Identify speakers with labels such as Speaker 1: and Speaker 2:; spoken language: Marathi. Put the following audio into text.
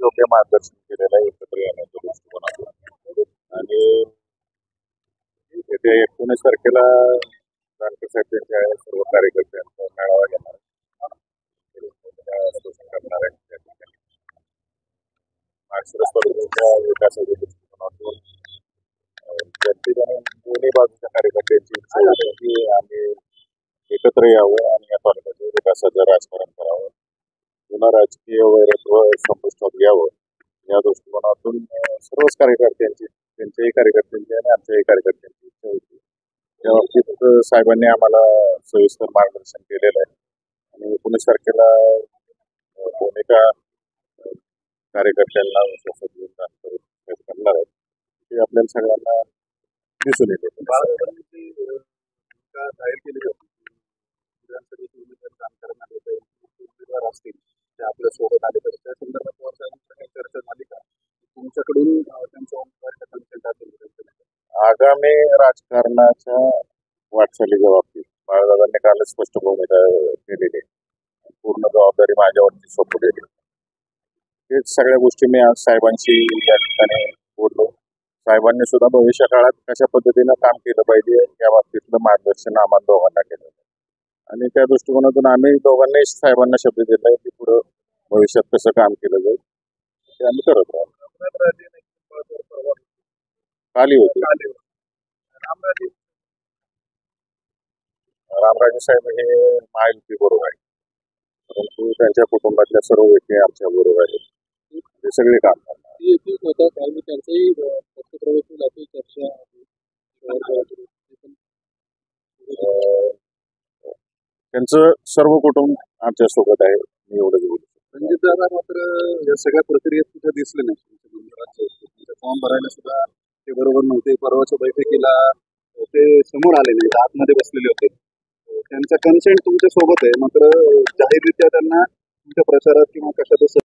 Speaker 1: योग्य मार्गदर्शन केलेलं आहे एकत्र येण्याच्या दृष्टिकोनातून. आणि येत्या 19 तारखेला जानकर साहेब त्यांच्या सर्व कार्यकर्त्यांचा मेळावा घेणार करणार आहे. त्या ठिकाणी महाराष्ट्र स्पर्धेच्या विकासाच्या दृष्टिकोनातून जनतेने दोन्ही बाजूच्या कार्यकर्त्यांची इच्छा होती की आम्ही एकत्र यावं आणि या तालुक्याच्या विकासाचं राजकारण करावं, पुन्हा राजकीय वैरत्व संपुष्टात यावं या दृष्टिकोनातून सर्वच कार्यकर्त्यांची, त्यांच्याही कार्यकर्त्यांची आणि आमच्याही कार्यकर्त्यांची इच्छा होती. त्या बाबतीत साहेबांनी आम्हाला सविस्तर मार्गदर्शन केलेलं आहे आणि 19 तारखेला दोन्ही कार्यकर्त्यांना विश्वासात घेऊन करणार आहेत ते आपल्याला सगळ्यांना दिसून येते. जाहीर केली होती विधानसभेचे उमेदवार काम करणारे उमेदवार असतील ते आपल्या सोबत आले तर त्या संदर्भात चर्चा झाली का? तुमच्याकडून त्यांचा उमेदवार कन्सेंट असेल? आगामी राजकारणाच्या वाटचालीच्या बाबतीत बाळादादांनी कालच स्पष्ट भूमिका केलेली आहे. पूर्ण जबाबदारी माझ्यावरती सोपवलेली. हेच सगळ्या गोष्टी मी आज साहेबांशी या ठिकाणी बोललो. साहेबांनी सुद्धा भविष्य काळात कशा पद्धतीनं काम केलं पाहिजे या बाबतीतलं मार्गदर्शन आम्हाला दोघांना केलं आणि त्या दृष्टिकोनातून आम्ही दोघांनाही साहेबांना शब्द दिला की पुढं भविष्यात कसं काम केलं जाईल ते आम्ही करत राहू. काली होती रामराजे साहेब हे महायुती बरोबर आहे, परंतु त्यांच्या कुटुंबातल्या सर्व व्यक्ती आमच्या बरोबर आहेत. ते सगळे काम करणार. त्यांचं सर्व कुटुंब आमच्या सोबत आहे. मी एवढंच बोलू. रणजित दादा मात्र या सगळ्या प्रक्रियेत कुठे दिसले नाही. फॉर्म भरायला सुद्धा ते बरोबर नव्हते. परवाच्या बैठकीला ते समोर आले नाही, आतमध्ये बसलेले होते. त्यांचा कन्सेंट तुमच्या सोबत आहे, मात्र जाहीररित्या त्यांना तुमच्या प्रचारात किंवा कशात